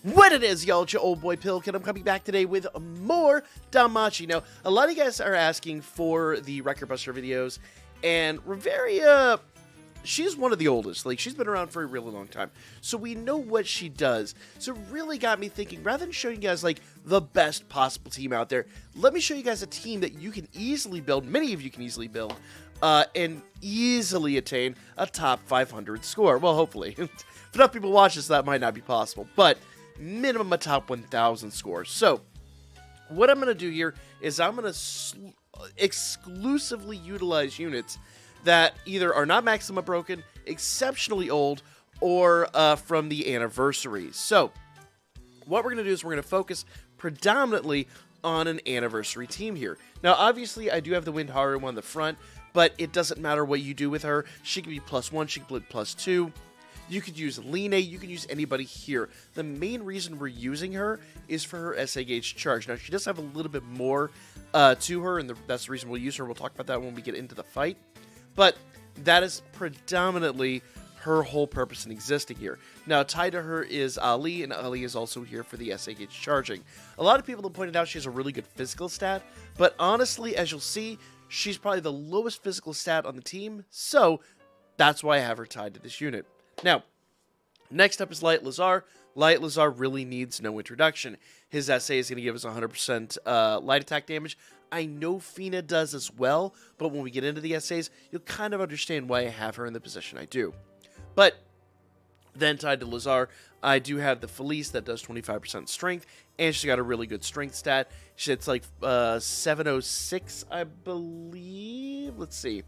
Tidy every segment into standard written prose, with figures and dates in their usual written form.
What it is, y'all, it's your old boy Pilkin. I'm coming back today with more Danmachi. Now, a lot of you guys are asking for the Record Buster videos, and Reveria, she's one of the oldest. Like, she's been around for a really long time, so we know what she does. So it really got me thinking, rather than showing you guys, like, the best possible team out there, let me show you guys a team that you can easily build, many of you can easily build, and easily attain a top 500 score. Well, hopefully. If enough people watch this, that might not be possible, but minimum a top 1,000 score. So, what I'm going to do here is I'm going to exclusively utilize units that either are not Maxima broken, exceptionally old, or from the anniversary. So, what we're going to do is we're going to focus predominantly on an anniversary team here. Now, obviously, I do have the Wind Haru on the front, but it doesn't matter what you do with her. She can be +1, she can be +2. You could use Line, you can use anybody here. The main reason we're using her is for her SA gauge charge. Now, she does have a little bit more to her, and that's the reason we'll use her. We'll talk about that when we get into the fight. But that is predominantly her whole purpose in existing here. Now, tied to her is Ali, and Ali is also here for the SA gauge charging. A lot of people have pointed out she has a really good physical stat, but honestly, as you'll see, she's probably the lowest physical stat on the team, so that's why I have her tied to this unit. Now, next up is Light Lazar. Light Lazar really needs no introduction. His SA is going to give us 100% light attack damage. I know Fina does as well, but when we get into the SAs, you'll kind of understand why I have her in the position I do. But then tied to Lazar, I do have the Felice that does 25% strength, and she's got a really good strength stat. It's like 706, I believe. Let's see.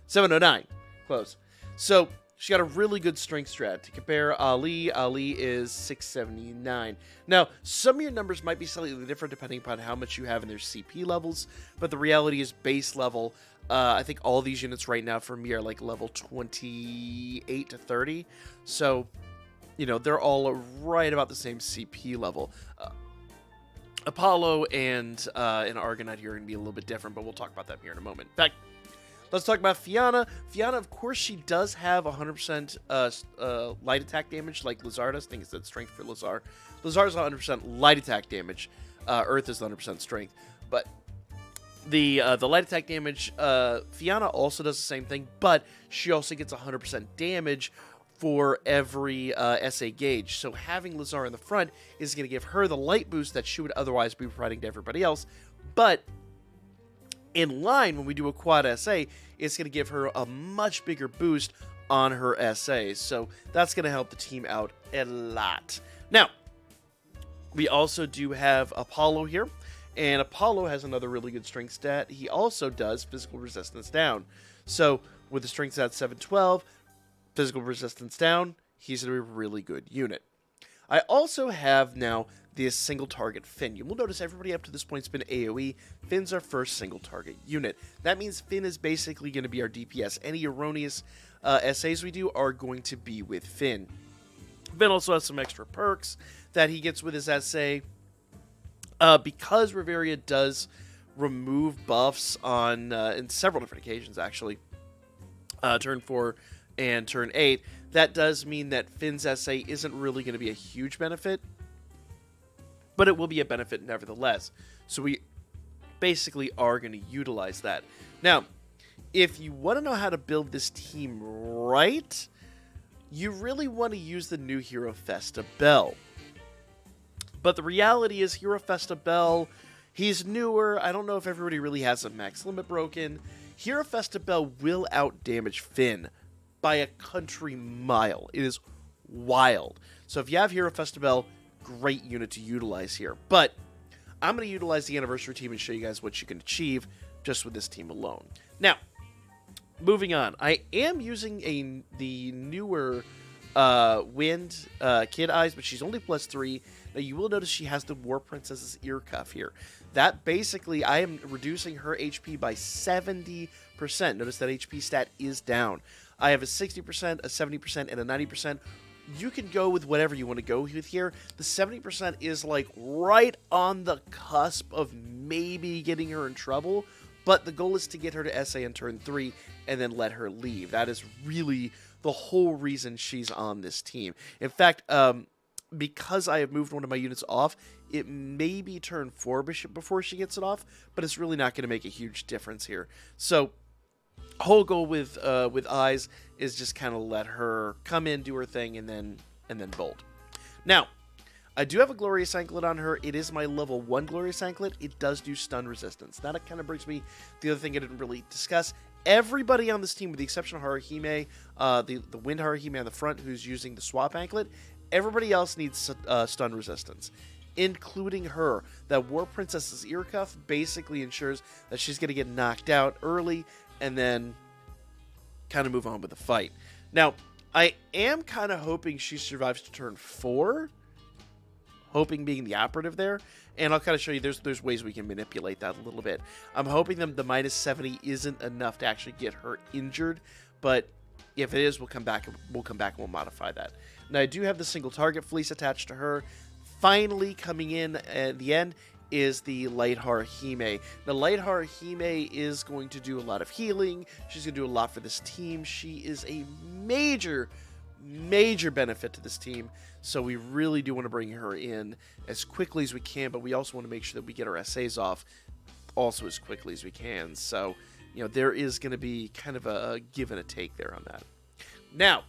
709. Close. So, she got a really good strength strat. To compare Ali, Ali is 679. Now, some of your numbers might be slightly different depending upon how much you have in their CP levels, but the reality is base level, I think all these units right now for me are like level 28 to 30. So, you know, they're all right about the same CP level. Apollo and Argonite here are going to be a little bit different, but we'll talk about that here in a moment. In fact, let's talk about Fianna. Fianna, of course, she does have 100% light attack damage like Lazar does. I think it's that strength for Lazar. Lazar's 100% light attack damage. Earth is 100% strength. But the light attack damage, Fianna also does the same thing, but she also gets 100% damage for every SA gauge. So having Lazar in the front is going to give her the light boost that she would otherwise be providing to everybody else. But in line, when we do a quad SA, it's going to give her a much bigger boost on her SAs. So that's going to help the team out a lot. Now, we also do have Apollo here. And Apollo has another really good strength stat. He also does physical resistance down. So with the strength stat 712, physical resistance down, he's going to be a really good unit. I also have now this single target Finn. You will notice everybody up to this point has been AoE. Finn's our first single target unit. That means Finn is basically going to be our DPS. Any erroneous SAs we do are going to be with Finn. Finn also has some extra perks that he gets with his SA. Because Reveria does remove buffs on in several different occasions, actually, turn 4 and turn 8, that does mean that Finn's SA isn't really going to be a huge benefit, but it will be a benefit nevertheless. So we basically are going to utilize that. Now, if you want to know how to build this team right, you really want to use the new Hero Festa Bell. But the reality is Hero Festa Bell, he's newer. I don't know if everybody really has a max limit broken. Hero Festa Bell will outdamage Finn by a country mile. It is wild. So if you have Hero Festa Bell, great unit to utilize here. But I'm going to utilize the anniversary team and show you guys what you can achieve just with this team alone. Now, moving on. I am using the newer Wind Kid Eyes, but she's only +3. Now, you will notice she has the War Princess's ear cuff here. That basically, I am reducing her HP by 70%. Notice that HP stat is down. I have a 60%, a 70%, and a 90%. You can go with whatever you want to go with here. The 70% is like right on the cusp of maybe getting her in trouble, but the goal is to get her to SA in turn 3 and then let her leave. That is really the whole reason she's on this team. In fact, because I have moved one of my units off, it may be turn 4 before she gets it off, but it's really not going to make a huge difference here. So, whole goal with Eyes is just kind of let her come in, do her thing, and then bolt. Now, I do have a Glorious Anklet on her. It is my level 1 Glorious Anklet. It does do stun resistance. That kind of brings me to the other thing I didn't really discuss. Everybody on this team, with the exception of Haruhime, the Wind Haruhime on the front, who's using the swap anklet, everybody else needs stun resistance, including her. That War Princess's ear cuff basically ensures that she's going to get knocked out early and then kind of move on with the fight. Now, I am kind of hoping she survives to turn 4, hoping being the operative there, and I'll kind of show you there's ways we can manipulate that a little bit. I'm hoping the minus 70 isn't enough to actually get her injured, but if it is, we'll come back and we'll modify that. Now, I do have the single target fleece attached to her. Finally coming in at the end is the Light Haruhime. The Light Haruhime is going to do a lot of healing. She's going to do a lot for this team. She is a major benefit to this team, so we really do want to bring her in as quickly as we can, but we also want to make sure that we get our SAs off also as quickly as we can. So, you know, there is going to be kind of a give and a take there on that. Now,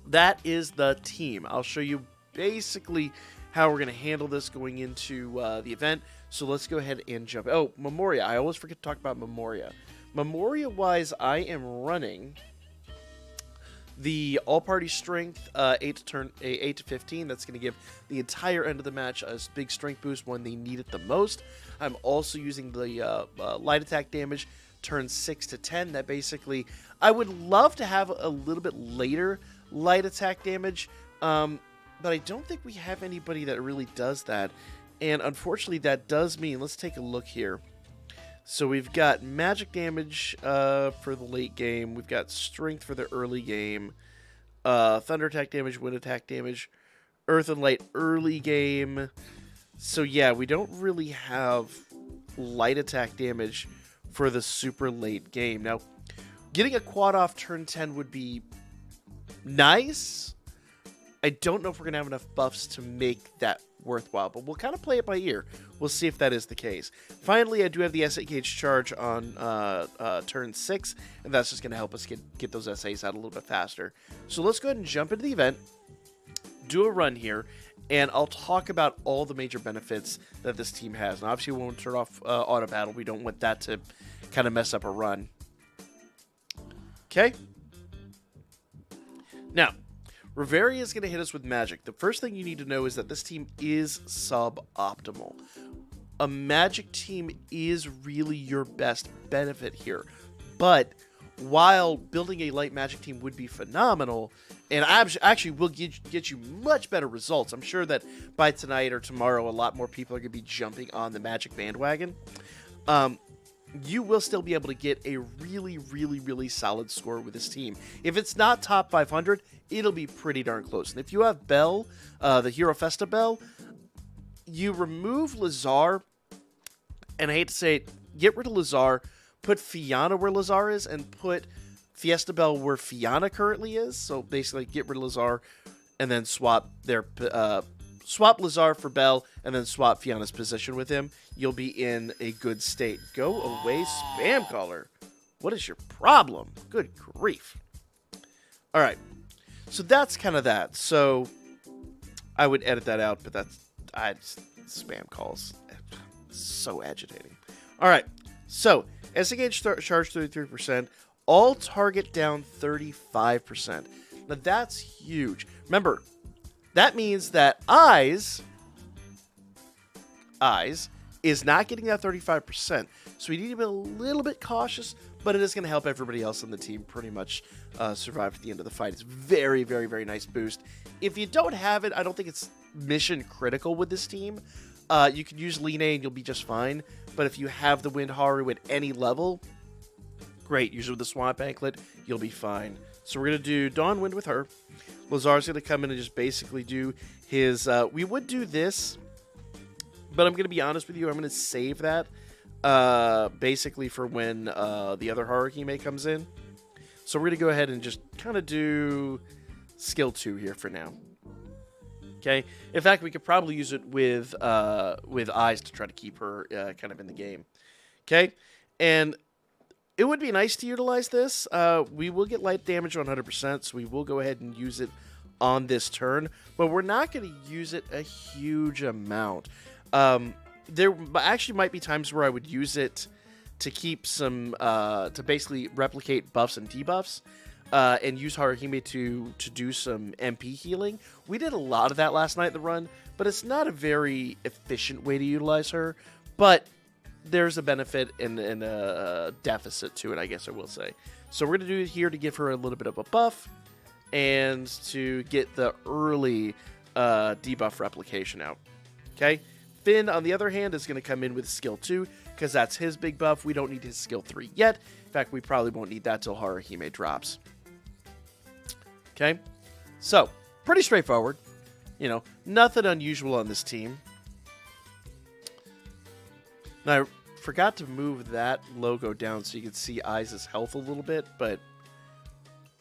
that is the team. I'll show you basically how we're going to handle this going into the event. So let's go ahead and jump. Oh, Memoria. I always forget to talk about Memoria. Memoria-wise, I am running the all-party strength 8 to 15. That's going to give the entire end of the match a big strength boost when they need it the most. I'm also using the light attack damage turn 6 to 10. That basically, I would love to have a little bit later light attack damage, but I don't think we have anybody that really does that. And unfortunately, that does mean, let's take a look here. So we've got magic damage for the late game. We've got strength for the early game. Thunder attack damage, wind attack damage, earth and light early game. So yeah, we don't really have light attack damage for the super late game. Now, getting a quad off turn 10 would be nice. I don't know if we're going to have enough buffs to make that worthwhile, but we'll kind of play it by ear. We'll see if that is the case. Finally, I do have the SA gauge charge on turn 6, and that's just going to help us get those SAs out a little bit faster. So let's go ahead and jump into the event, do a run here, and I'll talk about all the major benefits that this team has. And obviously, we won't turn off auto battle. We don't want that to kind of mess up a run. Okay? Now, Reveria is going to hit us with magic. The first thing you need to know is that this team is suboptimal. A magic team is really your best benefit here. But while building a light magic team would be phenomenal, and actually will get you much better results, I'm sure that by tonight or tomorrow, a lot more people are going to be jumping on the magic bandwagon. You will still be able to get a really solid score with this team. If it's not top 500, it'll be pretty darn close. And if you have Belle, the Hero Festa Belle, you remove Lazar, and I hate to say it, get rid of Lazar, put Fianna where Lazar is, and put Fiesta Belle where Fianna currently is. So basically, get rid of Lazar, and then swap Lazar for Belle, and then swap Fianna's position with him. You'll be in a good state. Go away, spam caller. What is your problem? Good grief. All right. So that's kind of that. So I would edit that out, but spam calls. So agitating. All right. So SA gauge charge 33%. All target down 35%. Now that's huge. Remember, that means that Eyes is not getting that 35%. So we need to be a little bit cautious, but it is going to help everybody else on the team pretty much survive to the end of the fight. It's very nice boost. If you don't have it, I don't think it's mission critical with this team. You can use Line and you'll be just fine. But if you have the Wind Haru at any level, great. Use it with the Swamp Anklet, you'll be fine. So we're going to do Dawn Wind with her. Lazar's going to come in and just basically do his... we would do this, but I'm going to be honest with you. I'm going to save that basically for when the other Haruhime comes in. So we're going to go ahead and just kind of do skill 2 here for now. Okay. In fact, we could probably use it with Eyes to try to keep her kind of in the game. Okay. And it would be nice to utilize this. We will get light damage 100%, so we will go ahead and use it on this turn, but we're not going to use it a huge amount. There actually might be times where I would use it to keep some, to basically replicate buffs and debuffs, and use Haruhime to do some MP healing. We did a lot of that last night in the run, but it's not a very efficient way to utilize her, but there's a benefit and a deficit to it, I guess I will say. So we're going to do it here to give her a little bit of a buff and to get the early debuff replication out. Okay? Finn, on the other hand, is going to come in with skill 2 because that's his big buff. We don't need his skill 3 yet. In fact, we probably won't need that till Haruhime drops. Okay? So, pretty straightforward. You know, nothing unusual on this team. Now, I forgot to move that logo down so you can see Eyes' health a little bit, but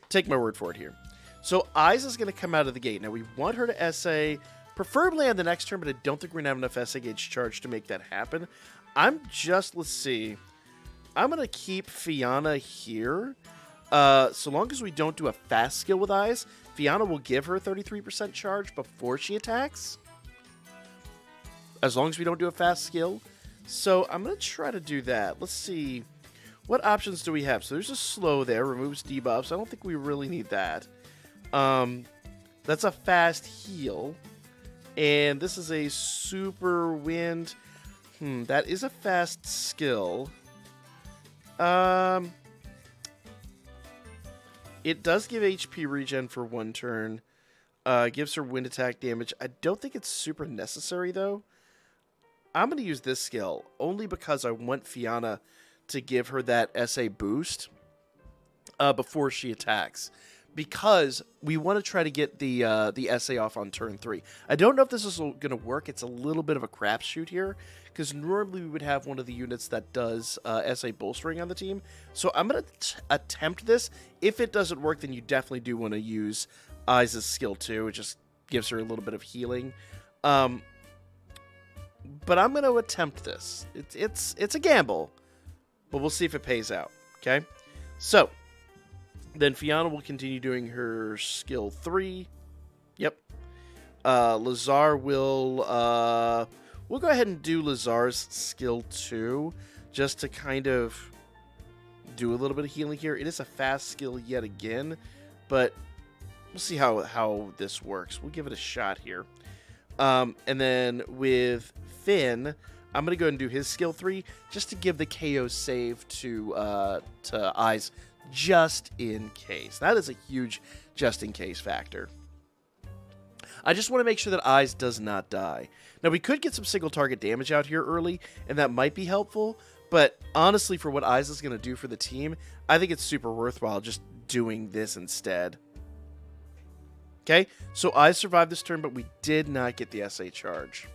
take my word for it here. So Eyes is going to come out of the gate. Now, we want her to SA, preferably on the next turn, but I don't think we're going to have enough SA gauge charge to make that happen. Let's see. I'm going to keep Fianna here. So long as we don't do a fast skill with Eyes, Fianna will give her 33% charge before she attacks. As long as we don't do a fast skill. So I'm going to try to do that. Let's see. What options do we have? So there's a slow there. Removes debuffs. I don't think we really need that. That's a fast heal. And this is a super wind. That is a fast skill. It does give HP regen for 1 turn. Gives her wind attack damage. I don't think it's super necessary, though. I'm going to use this skill only because I want Fianna to give her that SA boost before she attacks. Because we want to try to get the SA off on turn 3. I don't know if this is going to work. It's a little bit of a crapshoot here. Because normally we would have one of the units that does SA bolstering on the team. So I'm going to attempt this. If it doesn't work, then you definitely do want to use Eyes' skill 2. It just gives her a little bit of healing. But I'm going to attempt this. It's a gamble, but we'll see if it pays out. Okay, so then Fianna will continue doing her skill 3. Yep. Lazar will. We'll go ahead and do Lazar's skill 2, just to kind of do a little bit of healing here. It is a fast skill yet again, but we'll see how this works. We'll give it a shot here. And then with Finn, I'm going to go ahead and do his skill 3 just to give the KO save to Eyes just in case. That is a huge just in case factor. I just want to make sure that Eyes does not die. Now, we could get some single target damage out here early, and that might be helpful, but honestly, for what Eyes is going to do for the team, I think it's super worthwhile just doing this instead. Okay, so Eyes survived this turn, but we did not get the SA charge.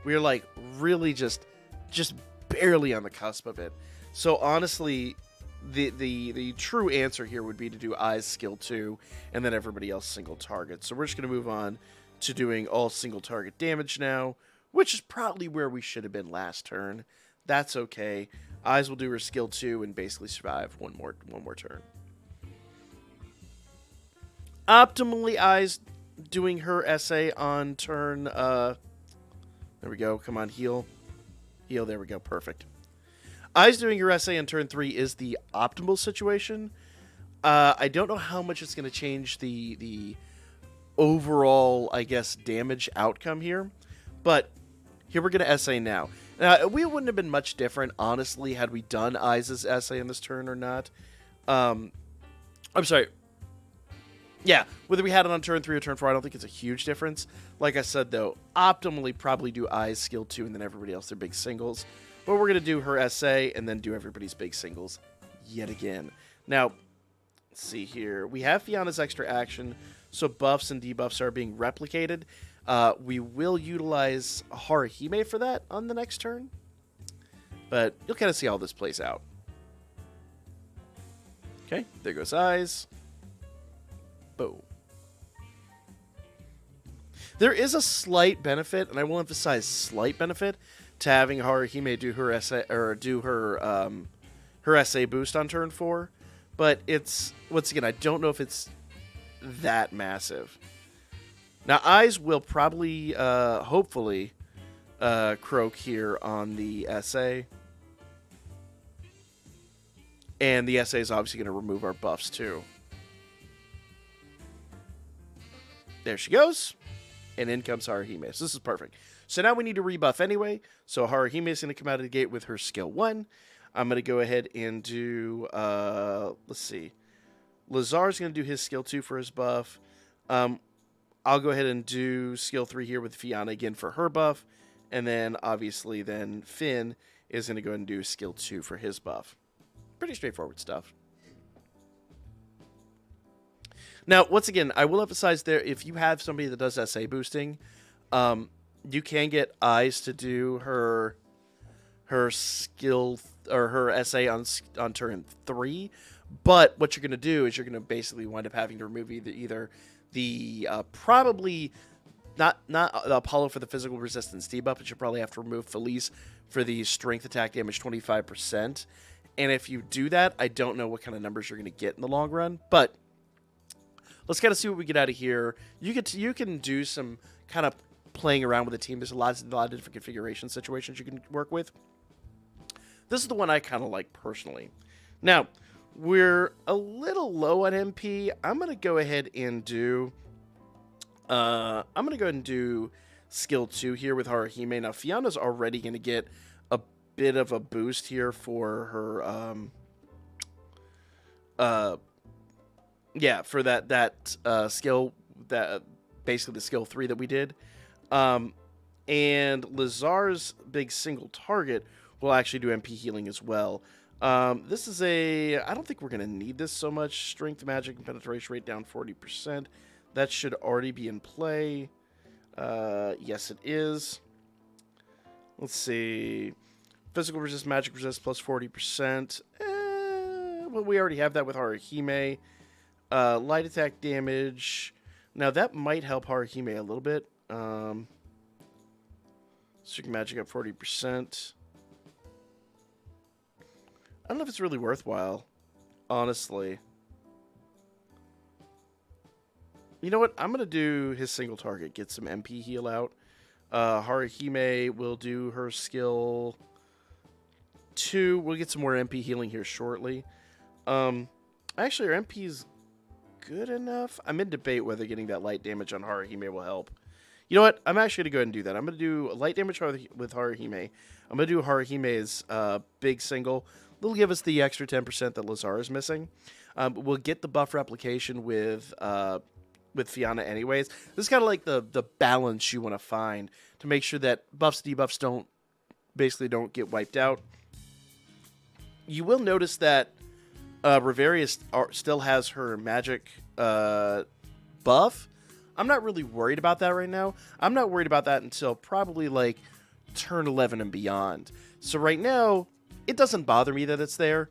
We are like really just barely on the cusp of it. So honestly, the true answer here would be to do Eyes skill 2 and then everybody else single target. So we're just going to move on to doing all single target damage now, which is probably where we should have been last turn. That's okay. Eyes will do her skill 2 and basically survive one more turn. Optimally, Eyes doing her SA on turn, there we go, come on, heal, there we go, perfect. Eyes doing her SA on turn 3 is the optimal situation. I don't know how much it's going to change the overall, I guess, damage outcome here, but here we're going to SA now. We wouldn't have been much different, honestly, had we done Eyes' SA in this turn or not. I'm sorry. Yeah, whether we had it on turn 3 or turn 4, I don't think it's a huge difference. Like I said, though, optimally probably do Eyes skill 2 and then everybody else their big singles. But we're going to do her SA and then do everybody's big singles yet again. Now, let's see here. We have Fianna's extra action, so buffs and debuffs are being replicated. We will utilize Haruhime for that on the next turn. But you'll kind of see how this plays out. Okay, there goes Eyes. Boom. There is a slight benefit, and I will emphasize slight benefit, to having Haruhime do her SA, or do her SA boost on turn 4, but it's, once again, I don't know if it's that massive. Now, Eyes will probably, hopefully, croak here on the SA. And the SA is obviously going to remove our buffs, too. There she goes. And in comes Haruhime. So this is perfect. So now we need to rebuff anyway. So Haruhime is going to come out of the gate with her skill 1. I'm going to go ahead and do, let's see. Lazar's going to do his skill 2 for his buff. I'll go ahead and do skill 3 here with Fianna again for her buff. And then, obviously, then Finn is going to go ahead and do skill 2 for his buff. Pretty straightforward stuff. Now, once again, I will emphasize there, if you have somebody that does SA boosting, you can get Eyes to do her skill, or her SA on turn 3. But what you're going to do is you're going to basically wind up having to remove either the probably not Apollo for the physical resistance debuff, but you probably have to remove Felice for the strength attack damage 25%. And if you do that, I don't know what kind of numbers you're going to get in the long run, but let's kind of see what we get out of here. You can do some kind of playing around with the team. There's a lot of different configuration situations you can work with. This is the one I kind of like personally. Now, we're a little low on MP. I'm going to go ahead and do skill 2 here with Haruhime. Now, Fianna's already going to get a bit of a boost here for her for that skill, that basically the skill 3 that we did. And Lazar's big single target will actually do MP healing as well. This is I don't think we're going to need this so much. Strength, magic, and penetration rate down 40%. That should already be in play. Yes, it is. Let's see. Physical resist, magic resist plus 40%. Well, we already have that with Haruhime. Light attack damage. Now, that might help Haruhime a little bit. Secret magic up 40%. I don't know if it's really worthwhile, honestly. You know what? I'm going to do his single target, get some MP heal out. Haruhime will do her skill 2. We'll get some more MP healing here shortly. Actually, our MP is good enough. I'm in debate whether getting that light damage on Haruhime will help. You know what? I'm actually going to go ahead and do that. I'm going to do light damage with Haruhime. I'm going to do Haruhime's big single. They'll give us the extra 10% that Lazar is missing. We'll get the buff replication with Fianna anyways. This is kind of like the balance you want to find to make sure that buffs and debuffs don't get wiped out. You will notice that Reveria still has her magic buff. I'm not really worried about that right now. I'm not worried about that until probably like turn 11 and beyond. So right now, it doesn't bother me that it's there.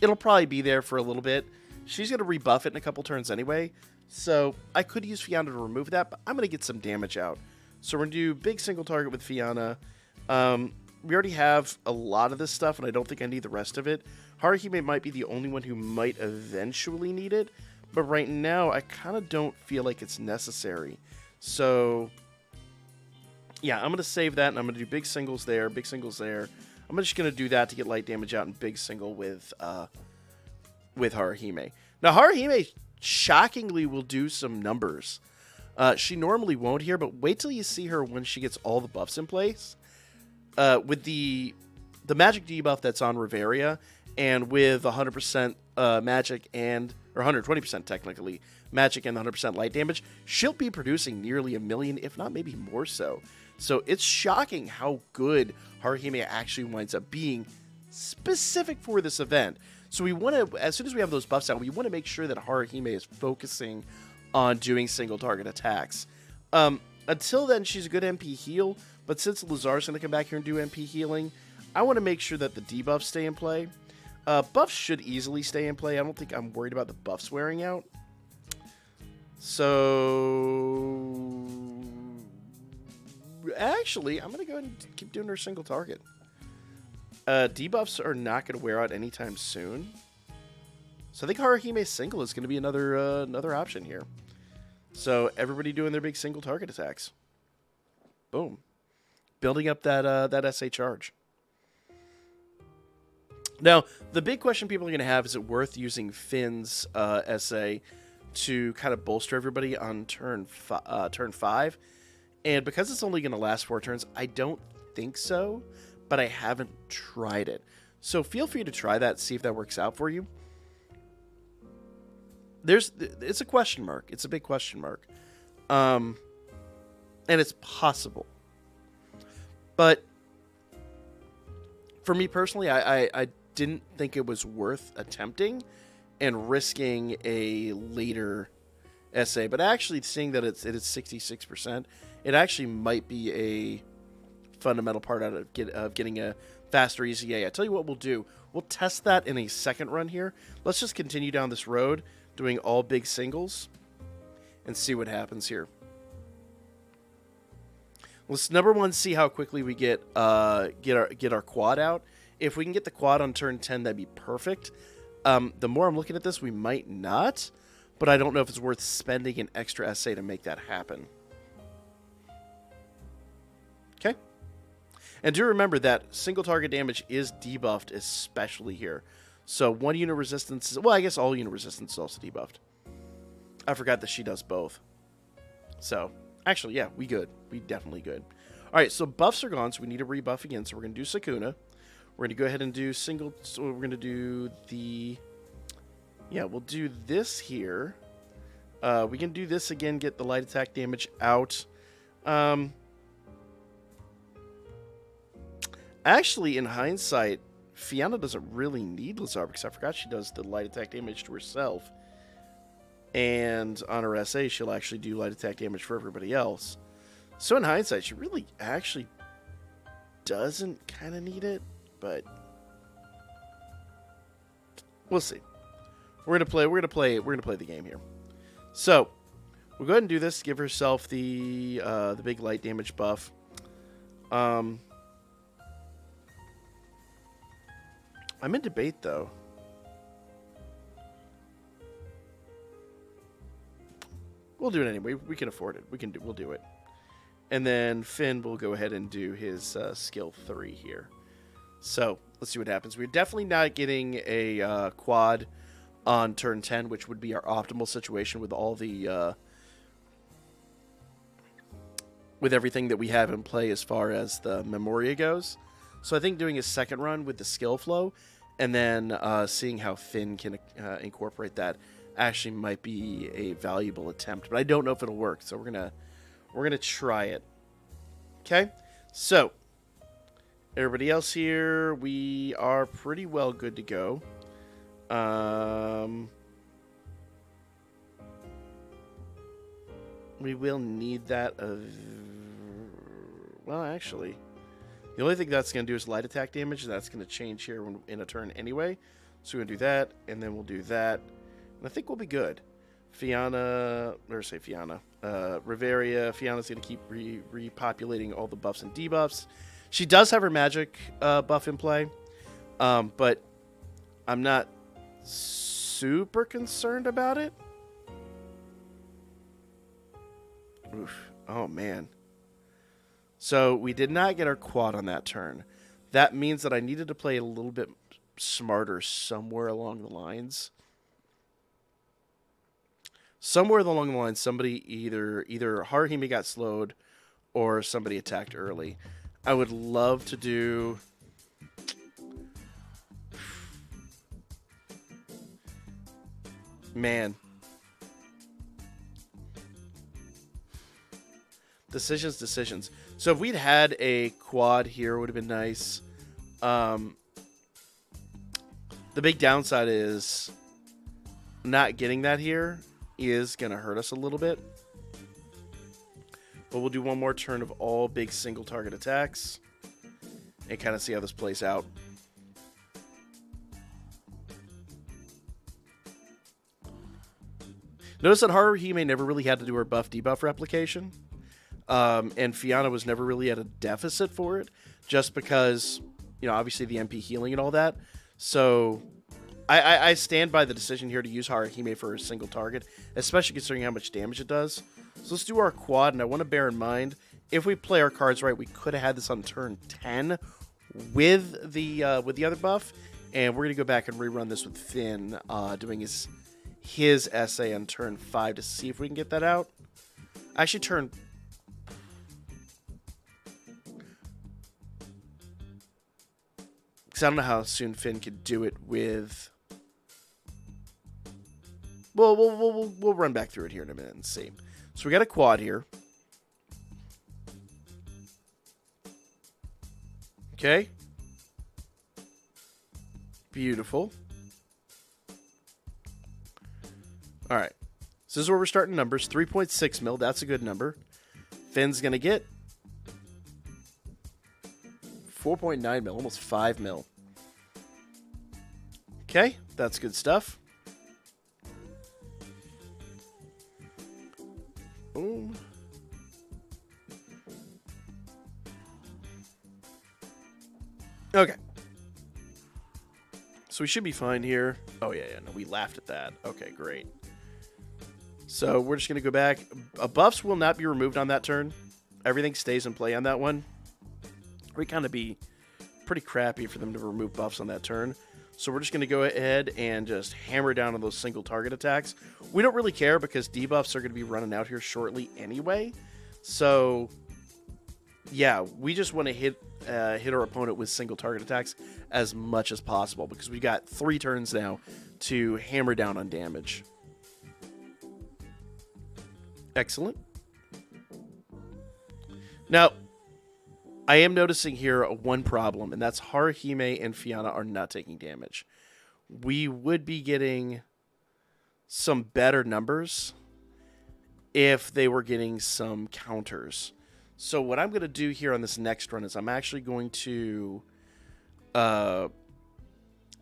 It'll probably be there for a little bit. She's going to rebuff it in a couple turns anyway. So I could use Fianna to remove that, but I'm going to get some damage out. So we're going to do big single target with Fianna. We already have a lot of this stuff, and I don't think I need the rest of it. Haruhime might be the only one who might eventually need it, but right now I kind of don't feel like it's necessary. So yeah, I'm going to save that, and I'm going to do big singles there, big singles there. I'm just going to do that to get light damage out and big single with Haruhime. Now, Haruhime shockingly will do some numbers. She normally won't here, but wait till you see her when she gets all the buffs in place. With the magic debuff that's on Reveria, and with 100% magic or 120% technically, magic and 100% light damage, she'll be producing nearly 1 million, if not maybe more so. So it's shocking how good Haruhime actually winds up being specific for this event. So we want to, as soon as we have those buffs out, we want to make sure that Haruhime is focusing on doing single target attacks. Until then, she's a good MP heal, but since Lazar's going to come back here and do MP healing, I want to make sure that the debuffs stay in play. Buffs should easily stay in play. I don't think I'm worried about the buffs wearing out. So Actually, I'm going to go ahead and keep doing her single target. Debuffs are not going to wear out anytime soon. So I think Haruhime single is going to be another option here. So everybody doing their big single target attacks. Boom. Building up that SA charge. Now, the big question people are going to have, is it worth using Finn's SA to kind of bolster everybody on turn 5? And because it's only going to last 4 turns, I don't think so, but I haven't tried it. So feel free to try that, see if that works out for you. It's a question mark. It's a big question mark. And it's possible. But for me personally, I didn't think it was worth attempting and risking a later SA. But actually seeing that it is 66%, it actually might be a fundamental part out of getting a faster EZA. I tell you what we'll do. We'll test that in a second run here. Let's just continue down this road, doing all big singles, and see what happens here. Let's number one see how quickly we get our quad out. If we can get the quad on turn 10, that'd be perfect. The more I'm looking at this, we might not, but I don't know if it's worth spending an extra SA to make that happen. Okay. And do remember that single target damage is debuffed, especially here. So 1 unit resistance is, well, I guess all unit resistance is also debuffed. I forgot that she does both. So, actually, yeah, we good. We definitely good. All right, so buffs are gone, so we need to rebuff again. So we're going to do Sakuna. We're going to go ahead and do single, so we're going to do the, yeah, we'll do this here. We can do this again, get the light attack damage out. Actually, in hindsight, Fiona doesn't really need Lazar because I forgot she does the light attack damage to herself. And on her SA, she'll actually do light attack damage for everybody else. So in hindsight, she really actually doesn't kind of need it, but we'll see. We're gonna play the game here. So we'll go ahead and do this. Give herself the big light damage buff. I'm in debate though. We'll do it anyway. We can afford it. We'll do it. And then Finn will go ahead and do his skill 3 here. So let's see what happens. We're definitely not getting a quad on turn 10, which would be our optimal situation with all the with everything that we have in play as far as the Memoria goes. So I think doing a second run with the skill flow and then seeing how Finn can incorporate that actually might be a valuable attempt. But I don't know if it'll work, so we're gonna try it. Okay? So everybody else here, we are pretty well good to go. We will need that. Well, actually, the only thing that's going to do is light attack damage. That's going to change here in a turn anyway. So we're going to do that, and then we'll do that. And I think we'll be good. Fiana's going to keep repopulating all the buffs and debuffs. She does have her magic buff in play, but I'm not super concerned about it. Oof. Oh, man. So we did not get our quad on that turn. That means that I needed to play a little bit smarter somewhere along the lines. Somewhere along the line, somebody either Haruhime got slowed or somebody attacked early. I would love to do... Man. Decisions. So if we'd had a quad here, it would have been nice. The big downside is not getting that here is going to hurt us a little bit. But we'll do one more turn of all big single target attacks and kind of see how this plays out. Notice that Haruhime never really had to do her buff-debuff replication. And Fianna was never really at a deficit for it, just because, obviously the MP healing and all that. So I stand by the decision here to use Haruhime for a single target, especially considering how much damage it does. So let's do our quad, and I want to bear in mind, if we play our cards right, we could have had this on turn 10 with the other buff, and we're going to go back and rerun this with Finn, doing his essay on turn 5 to see if we can get that out. Actually, because I don't know how soon Finn could do it with... Well, we'll run back through it here in a minute and see. So we got a quad here. Okay. Beautiful. All right. So this is where we're starting numbers. 3.6 mil. That's a good number. Finn's going to get 4.9 mil. Almost 5 mil. Okay. That's good stuff. Boom. Okay. So we should be fine here. Oh, yeah, no, we laughed at that. Okay, great. So we're just going to go back. Buffs will not be removed on that turn. Everything stays in play on that one. It would kind of be pretty crappy for them to remove buffs on that turn. So we're just going to go ahead and just hammer down on those single target attacks. We don't really care because debuffs are going to be running out here shortly anyway. So, yeah, we just want to hit our opponent with single target attacks as much as possible because we got 3 turns now to hammer down on damage. Excellent. Now, I am noticing here one problem, and that's Haruhime and Fianna are not taking damage. We would be getting some better numbers if they were getting some counters. So what I'm going to do here on this next run is I'm actually going to go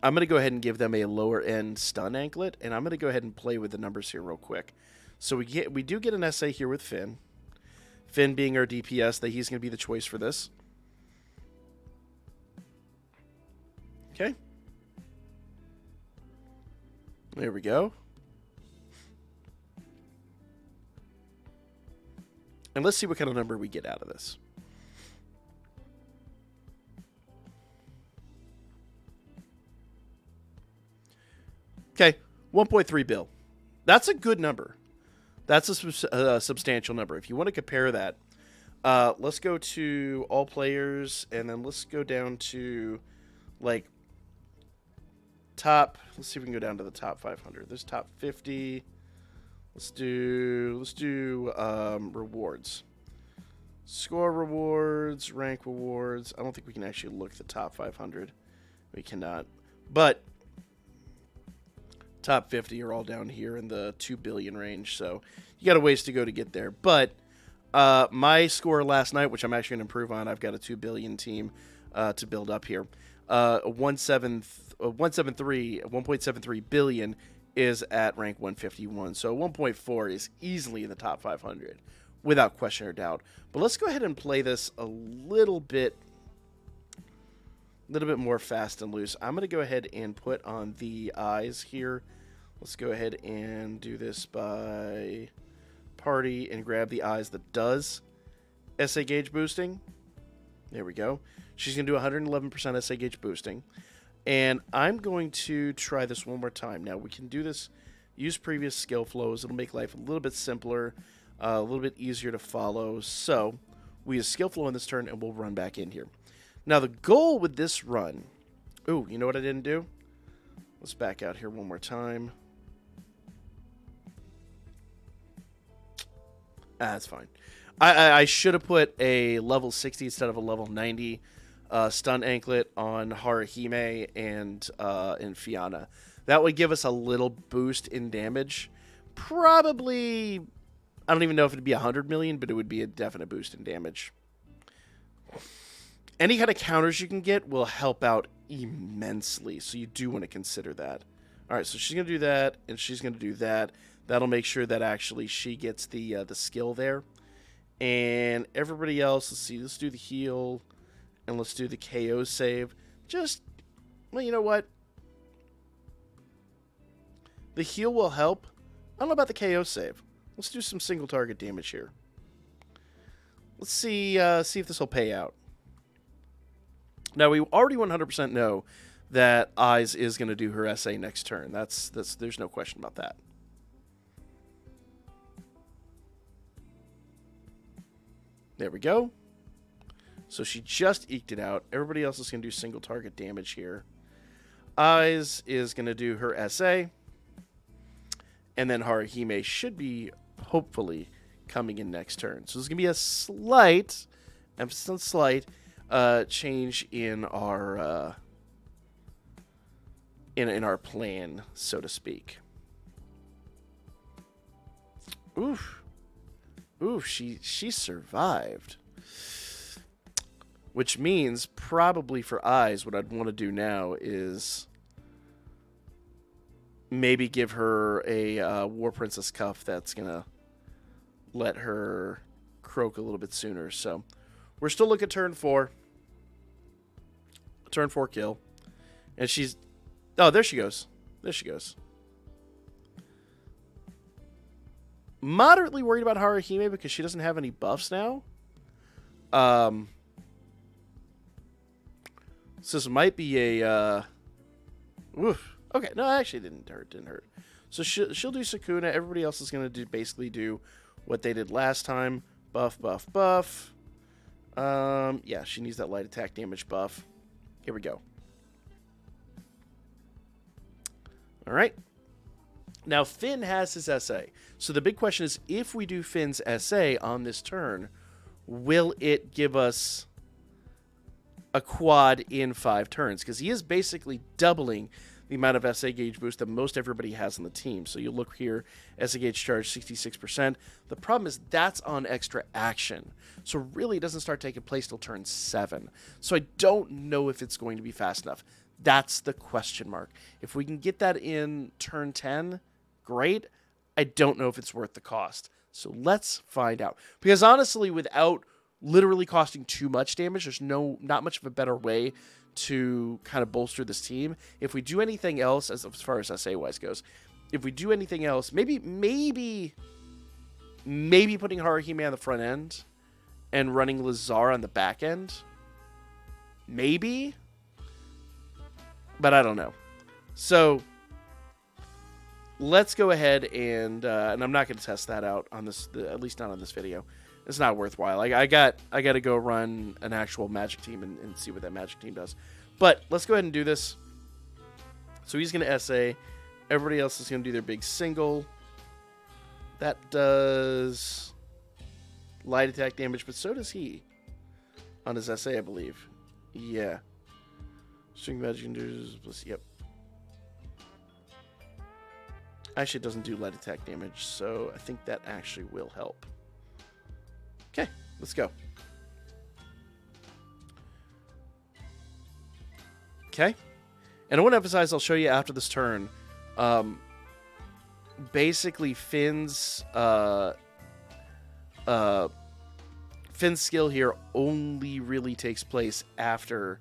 ahead and give them a lower end stun anklet, and I'm going to go ahead and play with the numbers here real quick. So we do get an SA here with Finn. Finn being our DPS, that he's going to be the choice for this. Okay. There we go. And let's see what kind of number we get out of this. Okay, 1.3 bill. That's a good number. That's a substantial number. If you want to compare that, let's go to all players, and then let's go down to, like, top. Let's see if we can go down to the top 500. There's top 50. Let's do rewards. Score rewards, rank rewards. I don't think we can actually look at the top 500. We cannot. But top 50 are all down here in the 2 billion range, so you got a ways to go to get there. But my score last night, which I'm actually going to improve on, I've got a 2 billion team to build up here. 1.73 billion is at rank 151, so 1.4 is easily in the top 500 without question or doubt. But let's go ahead and play this a little bit more fast and loose. I'm going to go ahead and put on the eyes here. Let's go ahead and do this by party and grab the eyes that does SA gauge boosting. There we go. She's going to do 111% SA gauge boosting. And I'm going to try this one more time. Now, we can do this, use previous skill flows. It'll make life a little bit simpler, a little bit easier to follow. So we use skill flow on this turn, and we'll run back in here. Now, the goal with this run... Ooh, you know what I didn't do? Let's back out here one more time. That's fine. I should have put a level 60 instead of a level 90 stun anklet on Haruhime and Fianna. That would give us a little boost in damage. Probably, I don't even know if it'd be 100 million, but it would be a definite boost in damage. Any kind of counters you can get will help out immensely, so you do want to consider that. All right, so she's going to do that, and she's going to do that. That'll make sure that actually she gets the skill there. And everybody else, let's see, let's do the heal, and let's do the KO save. Just, well, you know what? The heal will help. I don't know about the KO save. Let's do some single target damage here. Let's see if this will pay out. Now, we already 100% know that Eyes is going to do her SA next turn. There's no question about that. There we go. So she just eked it out. Everybody else is going to do single target damage here. Eyes is going to do her SA. And then Haruhime should be, hopefully, coming in next turn. So there's going to be a slight, emphasis on slight, change in our in our plan, so to speak. Oof. Oof, she survived. Which means, probably for Eyes, what I'd want to do now is maybe give her a War Princess cuff that's going to let her croak a little bit sooner. So, we're still looking at turn 4. Turn 4 kill. And she's... Oh, there she goes. There she goes. Moderately worried about Haruhime because she doesn't have any buffs now. So this might be a... Oof. Okay, no, actually it didn't hurt. So she'll do Sukuna. Everybody else is going to basically do what they did last time. Buff, buff, buff. Yeah, she needs that light attack damage buff. Here we go. All right. Now, Finn has his SA. So the big question is, if we do Finn's SA on this turn, will it give us a quad in 5 turns? Because he is basically doubling the amount of SA gauge boost that most everybody has on the team. So you look here, SA gauge charge 66%. The problem is that's on extra action. So really it doesn't start taking place till turn 7. So I don't know if it's going to be fast enough. That's the question mark. If we can get that in turn 10, great. I don't know if it's worth the cost. So let's find out. Because honestly, without literally costing too much damage, there's not much of a better way to kind of bolster this team. If we do anything else, as far as SA wise goes, if we do anything else, maybe putting Haruhime on the front end and running Lazar on the back end, maybe, but I don't know. So let's go ahead and I'm not going to test that out on this, at least not on this video. It's not worthwhile. I got to go run an actual Magic team and see what that Magic team does. But let's go ahead and do this. So he's going to SA. Everybody else is going to do their big single. That does light attack damage, but so does he on his SA, I believe. Yeah. String Magic can do... Yep. Actually, it doesn't do light attack damage, so I think that actually will help. Okay, let's go. Okay. And I want to emphasize, I'll show you after this turn, basically Finn's skill here only really takes place after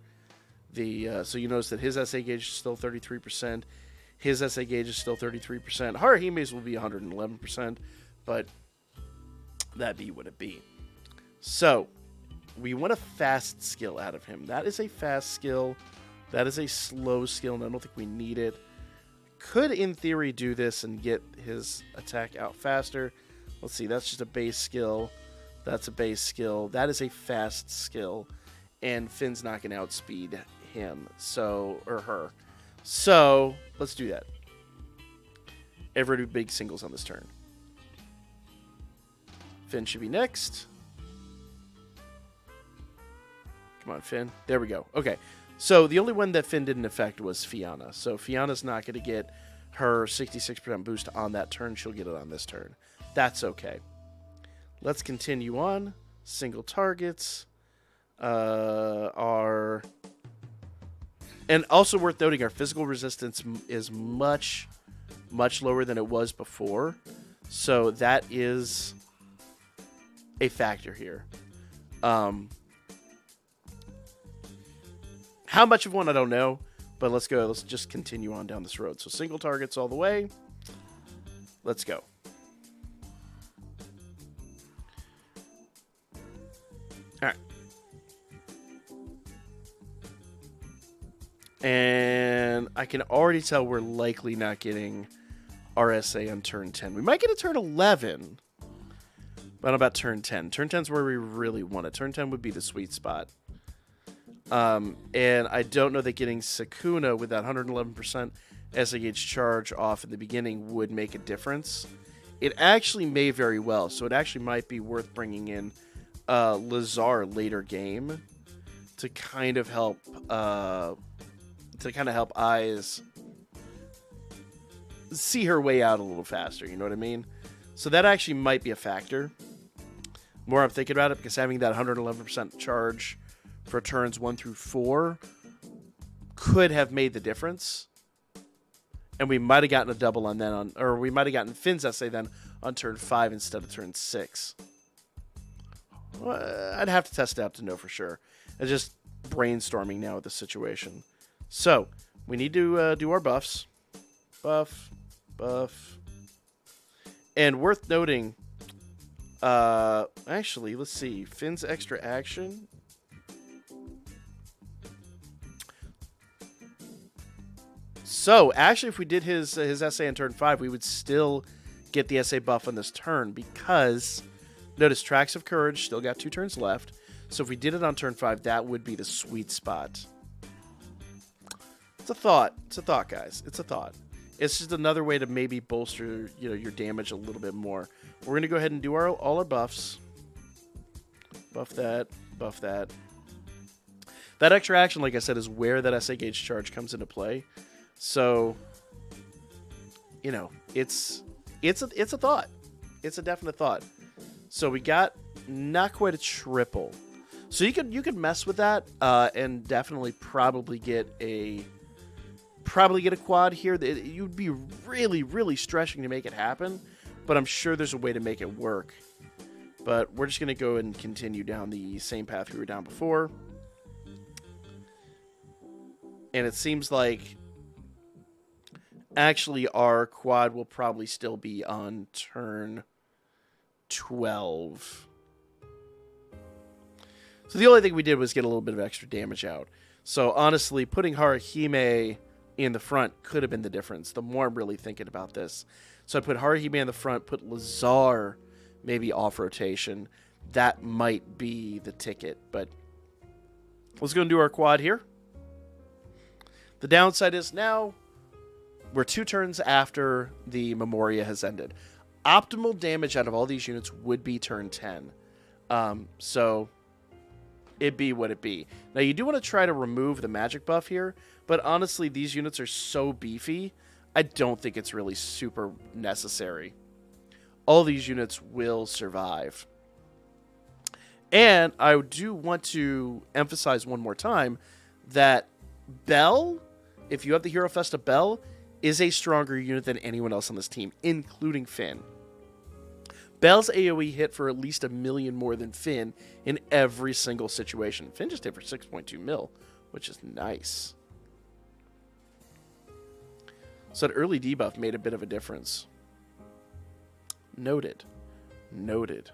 the... so you notice that his SA gauge is still 33%. His SA gauge is still 33%. Haruhime's will be 111%, but that be what it be. So, we want a fast skill out of him. That is a fast skill. That is a slow skill, and I don't think we need it. Could, in theory, do this and get his attack out faster. Let's see, that's just a base skill. That's a base skill. That is a fast skill, and Finn's not going to outspeed him, or her. So, let's do that. Everybody do big singles on this turn. Finn should be next. Come on, Finn. There we go. Okay. So the only one that Finn didn't affect was Fianna. So Fianna's not going to get her 66% boost on that turn. She'll get it on this turn. That's okay. Let's continue on. Single targets are... And also worth noting, our physical resistance is much, much lower than it was before. So that is a factor here. How much of one, I don't know. But let's go. Let's just continue on down this road. So single targets all the way. Let's go. All right. And I can already tell we're likely not getting RSA on turn 10. We might get a turn 11. But about turn 10. Turn 10 is where we really want it. Turn 10 would be the sweet spot. And I don't know that getting Sakuna with that 111% SA gauge charge off in the beginning would make a difference. It actually may very well. So it actually might be worth bringing in Lazar later game to kind of help Eyes see her way out a little faster. You know what I mean? So that actually might be a factor. More I'm thinking about it, because having that 111% charge for turns 1 through 4 could have made the difference. And we might have gotten a double on that or we might have gotten Finn's essay then on turn 5 instead of turn 6. Well, I'd have to test it out to know for sure. It's just brainstorming now with the situation. So we need to do our buffs. Buff. And worth noting, actually, let's see. Finn's extra action. So, actually, if we did his essay on turn 5, we would still get the essay buff on this turn because, notice, Tracks of Courage still got 2 turns left. So if we did it on turn 5, that would be the sweet spot. It's a thought. It's a thought, guys. It's a thought. It's just another way to maybe bolster, your damage a little bit more. We're going to go ahead and do all our buffs. Buff that. Buff that. That extra action, like I said, is where that SA gauge charge comes into play. So, it's a thought. It's a definite thought. So we got not quite a triple. So you could mess with that and definitely probably get a quad here. You'd be really, really stretching to make it happen, but I'm sure there's a way to make it work. But we're just going to go and continue down the same path we were down before. And it seems like actually our quad will probably still be on turn 12. So the only thing we did was get a little bit of extra damage out. So honestly, putting Haruhime in the front could have been the difference. The more I'm really thinking about this. So I put Haruhime in the front, put Lazar maybe off rotation. That might be the ticket. But let's go and do our quad here. The downside is now we're 2 turns after the Memoria has ended. Optimal damage out of all these units would be turn 10. So it be what it be. Now you do want to try to remove the magic buff here, but honestly these units are so beefy, I don't think it's really super necessary. All these units will survive. And I do want to emphasize one more time that Bell, if you have the Hero Festa Bell, is a stronger unit than anyone else on this team, including Finn. Bell's AoE hit for at least 1 million more than Finn in every single situation. Finn just hit for 6.2 mil, which is nice. So that early debuff made a bit of a difference. Noted. Noted.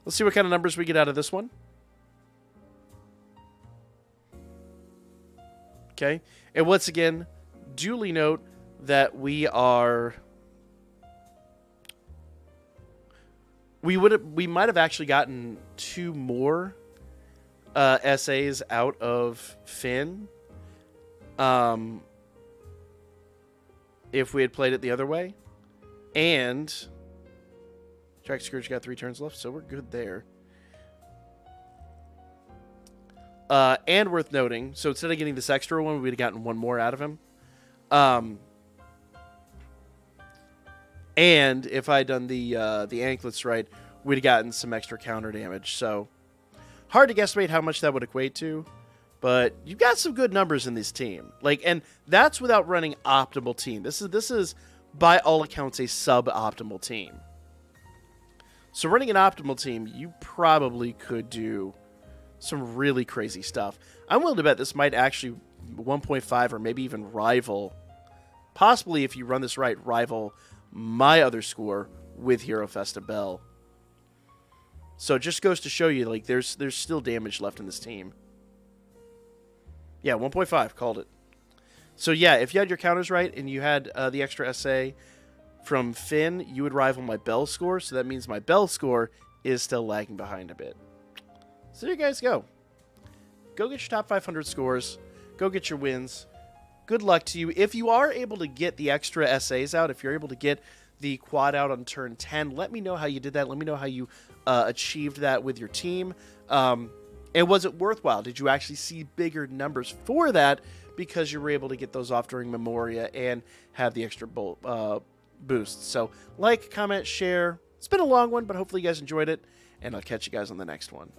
Let's see what kind of numbers we get out of this one. Okay. And once again, duly note that we might have actually gotten 2 more essays out of Finn if we had played it the other way. And Track Scourge got 3 turns left, so we're good there. And worth noting, so instead of getting this extra one, we'd have gotten 1 more out of him. And if I'd done the anklets right, we'd have gotten some extra counter damage. So hard to guesstimate how much that would equate to, but you've got some good numbers in this team. And that's without running optimal team. This is by all accounts a suboptimal team. So running an optimal team, you probably could do some really crazy stuff. I'm willing to bet this might actually 1.5 or maybe even rival, possibly if you run this right, rival my other score with Hero Festa Bell. So it just goes to show you, like, there's still damage left in this team. Yeah, 1.5, called it. So yeah, if you had your counters right and you had the extra SA from Finn, you would rival my Bell score, so that means my Bell score is still lagging behind a bit. So there you guys go. Go get your top 500 scores. Go get your wins. Good luck to you. If you are able to get the extra SAs out, if you're able to get the quad out on turn 10, let me know how you did that. Let me know how you achieved that with your team. And was it worthwhile? Did you actually see bigger numbers for that because you were able to get those off during Memoria and have the extra boosts? So like, comment, share. It's been a long one, but hopefully you guys enjoyed it, and I'll catch you guys on the next one.